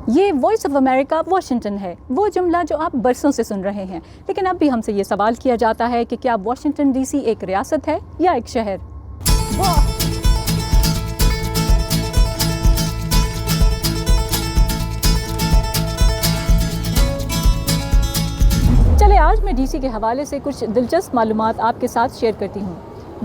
یہ voice of America Washington ہے، وہ جملہ جو آپ برسوں سے سن رہے ہیں، لیکن اب بھی ہم سے یہ سوال کیا جاتا ہے کہ کیا واشنگٹن ڈی سی ایک ریاست ہے یا ایک شہر؟ چلے آج میں ڈی سی کے حوالے سے کچھ دلچسپ معلومات آپ کے ساتھ شیئر کرتی ہوں۔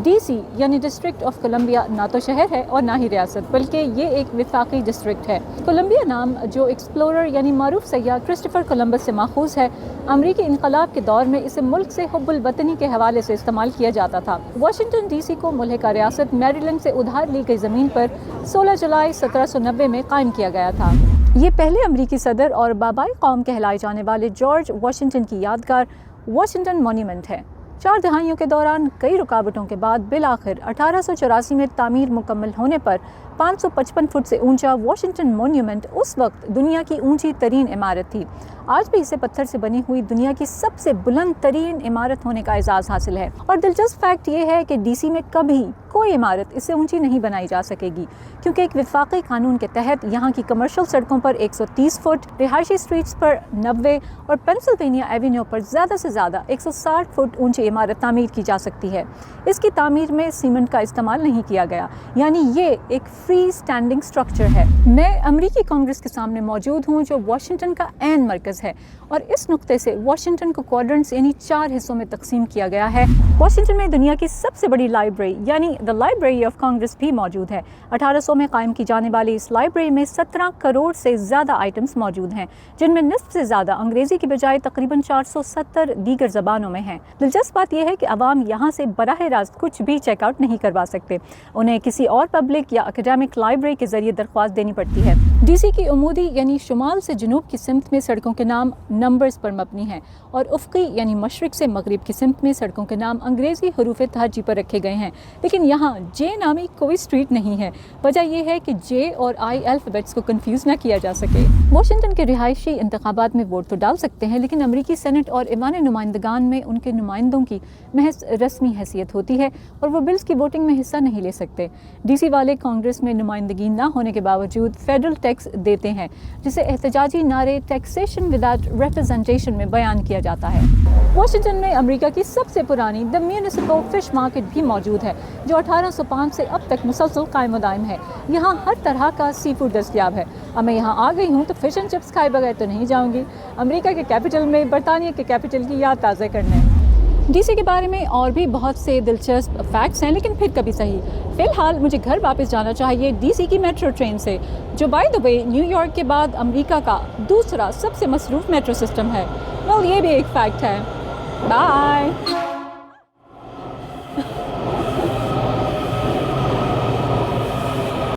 ڈی سی یعنی ڈسٹرکٹ آف کولمبیا نہ تو شہر ہے اور نہ ہی ریاست، بلکہ یہ ایک وفاقی ڈسٹرکٹ ہے۔ کولمبیا نام جو ایکسپلورر یعنی معروف سیاح کرسٹوفر کولمبس سے ماخوذ ہے، امریکی انقلاب کے دور میں اسے ملک سے حب الوطنی کے حوالے سے استعمال کیا جاتا تھا۔ واشنگٹن ڈی سی کو ملحقہ ریاست میریلینڈ سے ادھار لی گئی زمین پر 16 جولائی 1790 میں قائم کیا گیا تھا۔ یہ پہلے امریکی صدر اور بابائے قوم کہلائے جانے والے جارج واشنگٹن کی یادگار واشنگٹن مونیومنٹ ہے۔ 4 دہائیوں کے دوران کئی رکاوٹوں کے بعد بالآخر 1884 میں تعمیر مکمل ہونے پر 555 فٹ سے اونچا واشنگٹن مونیومنٹ اس وقت دنیا کی اونچی ترین عمارت تھی۔ آج بھی اسے پتھر سے بنی ہوئی دنیا کی سب سے بلند ترین عمارت ہونے کا اعزاز حاصل ہے۔ اور دلچسپ فیکٹ یہ ہے کہ ڈی سی میں کبھی کوئی عمارت اس سے اونچی نہیں بنائی جا سکے گی، کیونکہ ایک وفاقی قانون کے تحت یہاں کی کمرشل سڑکوں پر 130 فٹ، رہائشی سٹریٹس پر 90 اور پینسلوینیا ایونیو پر زیادہ سے زیادہ 160 فٹ اونچی عمارت تعمیر کی جا سکتی ہے۔ اس کی تعمیر میں سیمنٹ کا استعمال نہیں کیا گیا، یعنی یہ ایک فری اسٹینڈنگ سٹرکچر ہے۔ میں امریکی کانگریس کے سامنے موجود ہوں جو واشنگٹن کا عین مرکز ہے، اور اس نقطے سے واشنگٹن کو کوارٹرنٹس یعنی 4 حصوں میں تقسیم کیا گیا ہے۔ واشنگٹن میں دنیا کی سب سے بڑی لائبریری یعنی دی لائبریری آف کانگریس بھی موجود ہے۔ 1800 میں قائم کی جانے والی اس لائبریری میں 17 کروڑ سے زیادہ آئٹمز موجود ہیں، جن میں نصف سے زیادہ انگریزی کی بجائے تقریباً 470 دیگر زبانوں میں ہیں۔ دلچسپ بات یہ ہے کہ عوام یہاں سے براہ راست کچھ بھی چیک آؤٹ نہیں کروا سکتے، انہیں کسی اور پبلک یا اکیڈیمک لائبریری کے ذریعے درخواست دینی پڑتی ہے۔ ڈی سی کی عمودی یعنی شمال سے جنوب کی سمت میں سڑکوں کے نام نمبرز پر مبنی ہیں، اور افقی یعنی مشرق سے مغرب کی سمت میں سڑکوں کے نام انگریزی حروف تہجی پر رکھے گئے ہیں۔ لیکن یہاں جے نامی کوئی اسٹریٹ نہیں ہے۔ وجہ یہ ہے کہ جے اور آئی الفابیٹس کو کنفیوز نہ کیا جا سکے۔ واشنگٹن کے رہائشی انتخابات میں ووٹ تو ڈال سکتے ہیں، لیکن امریکی سینٹ اور ایوان نمائندگان میں ان کے نمائندوں کی محض رسمی حیثیت ہوتی ہے، اور وہ بلز کی ووٹنگ میں حصہ نہیں لے سکتے۔ ڈی سی والے کانگریس میں نمائندگی نہ ہونے کے باوجود فیڈرل ٹیکس دیتے ہیں، جسے احتجاجی نعرے ٹیکسیشن وداؤٹ ریپرزنٹیشن میں بیان کیا جاتا ہے۔ واشنگٹن میں امریکہ کی سب سے پرانی دی میونسپل فش مارکیٹ بھی موجود ہے، جو 1805 سے اب تک مسلسل قائم و دائم ہے۔ یہاں ہر طرح کا سی فوڈ دستیاب ہے۔ اب میں یہاں آ گئی ہوں تو فش اینڈ چپس کھائے بغیر تو نہیں جاؤں گی۔ امریکہ کے کیپٹل میں برطانیہ کے کیپٹل کی یاد تازہ کرنے۔ ڈی سی کے بارے میں اور بھی بہت سے دلچسپ فیکٹس ہیں، لیکن پھر کبھی صحیح۔ فی الحال مجھے گھر واپس جانا چاہیے ڈی سی کی میٹرو ٹرین سے، جو by the way new York کے بعد امریکہ کا دوسرا سب سے مصروف میٹرو سسٹم ہے۔ یہ بھی ایک فیکٹ ہے۔ بائے۔